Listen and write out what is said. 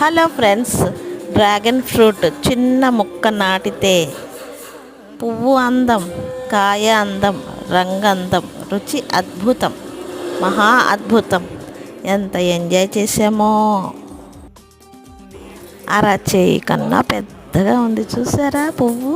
Hello friends, dragon fruit చిన్న ముక్క నాటితే పువ్వు అందం, కాయ అందం, రంగు అందం, రుచి అద్భుతం, మహా అద్భుతం. ఎంత ఎంజాయ్ చేసామో. అరచేయి కన్నా పెద్దగా ఉంది, చూసారా పువ్వు.